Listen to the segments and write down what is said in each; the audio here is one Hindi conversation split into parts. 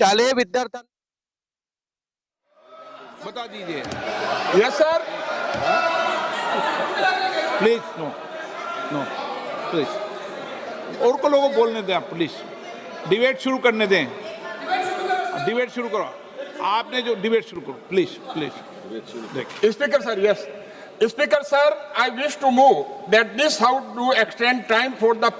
शालेय विद्यार्थ्यांना बता दीजिए। Yes sir, please no no please, और को लोगों को बोलने दें आप, प्लीज डिबेट शुरू करने दें। डिबेट शुरू करो, आपने जो डिबेट शुरू करो, please please. Speaker sir, yes. Speaker sir, I wish to move that this House do extend time for the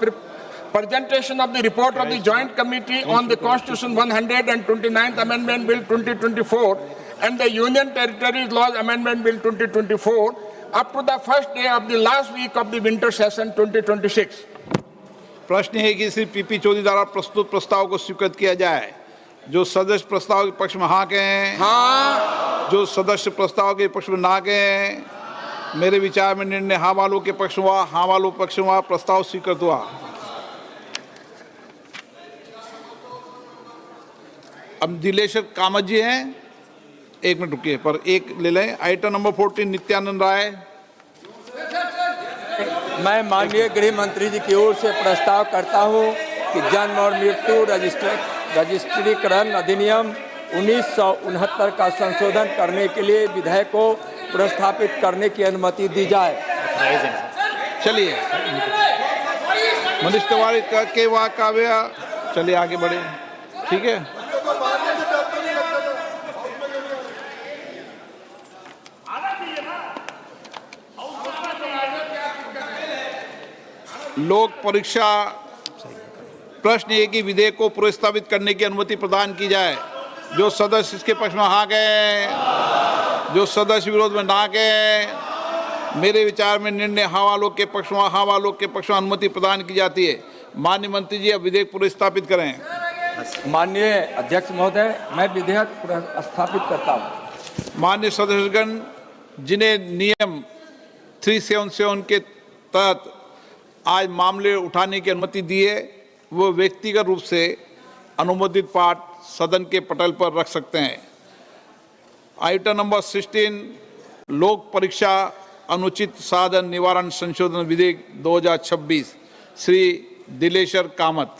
presentation of the report of the Joint Committee on the Constitution 129th Amendment Bill 2024 and the Union Territories Laws Amendment Bill 2024 up to the first day of the last week of the winter session 2026. प्रश्न है कि श्री पीपी चौधरी द्वारा प्रस्तुत प्रस्ताव को स्वीकृत किया जाए। जो सदस्य प्रस्ताव के पक्ष में हाँ कहें। हाँ। जो सदस्य प्रस्ताव के पक्ष में ना कहें। मेरे विचार में निर्णय हाँ वालों के पक्ष में हुआ, हाँ वालों पक्ष में हुआ, प्रस्ताव स्वीकृत हुआ। अब दिलेश्वर कामत जी हैं, एक मिनट रुकिए, पर एक ले लें। Item number 14 Nityanand Rai. मैं माननीय गृह मंत्री जी की ओर से प्रस्ताव करता हूं कि जन्म और मृत्यु रजिस्ट्रीकरण अधिनियम 1969 का संशोधन करने के लिए विधेयक को प्रस्तावित करने की अनुमति दी जाए। चलिए मनीष तिवारी के वाह काव्य, चलिए आगे बढ़े, ठीक है। लोक परीक्षा प्रश्न है कि विधेयक को प्रस्तावित करने की अनुमति प्रदान की जाए। जो सदस्य इसके पक्ष में हाँ गए, जो सदस्य विरोध में ना गए। मेरे विचार में निर्णय हाँ वालों के पक्ष में, हाँ वालों के पक्ष में अनुमति प्रदान की जाती है। माननीय मंत्री जी अब विधेयक प्रस्तावित करें। माननीय अध्यक्ष महोदय, मैं विधेयक प्रस्तावित करता हूँ। माननीय सदस्यगण, जिन्हें नियम 377 के तहत आज मामले उठाने की अनुमति दी है, वो व्यक्तिगत रूप से अनुमोदित पाठ सदन के पटल पर रख सकते हैं। आइटम नंबर 16 लोक परीक्षा अनुचित साधन निवारण संशोधन विधेयक 2026, श्री दिलेश्वर कामत।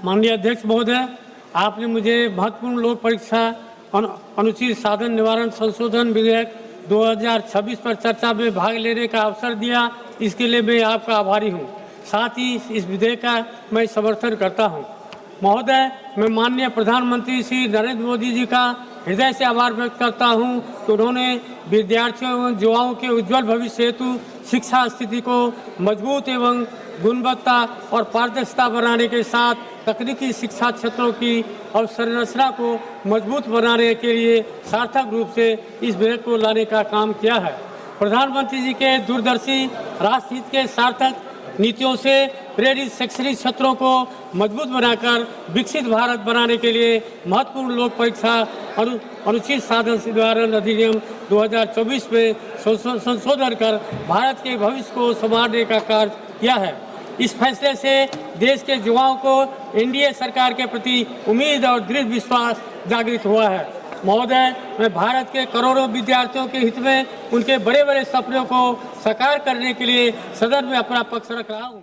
माननीय अध्यक्ष महोदय, आपने मुझे महत्वपूर्ण लोक परीक्षा अनुचित साधन निवारण संशोधन विधेयक 2026 पर चर्चा में भाग लेने का अवसर दिया, इसके लिए मैं आपका आभारी हूं। साथ ही इस विधेयक का मैं समर्थन करता हूं। महोदय, मैं माननीय प्रधानमंत्री श्री नरेंद्र मोदी जी का हृदय से आभार व्यक्त करता हूं कि उन्होंने विद्यार्थियों एवं युवाओं के उज्जवल भविष्य हेतु शिक्षा स्थिति को मजबूत एवं गुणवत्ता और पारदर्शिता बनाने के साथ तकनीकी शिक्षा क्षेत्रों की अवसंरचना को मजबूत बनाने के लिए सार्थक रूप से इस विधेयक को लाने का काम किया है। प्रधानमंत्री जी के दूरदर्शी राष्ट्रहित के सार्थक नीतियों से प्रेरित शैक्षणिक क्षेत्रों को मजबूत बनाकर विकसित भारत बनाने के लिए महत्वपूर्ण लोक परीक्षा अनुचित साधन निवारण अधिनियम 2024 में संशोधन कर भारत के भविष्य को संवारने का कार्य किया है। इस फैसले से देश के युवाओं को एनडीए सरकार के प्रति उम्मीद और दृढ़ विश्वास जागृत हुआ है। महोदय, मैं भारत के करोड़ों विद्यार्थियों के हित में उनके बड़े बड़े सपनों को साकार करने के लिए सदन में अपना पक्ष रख रहा हूँ।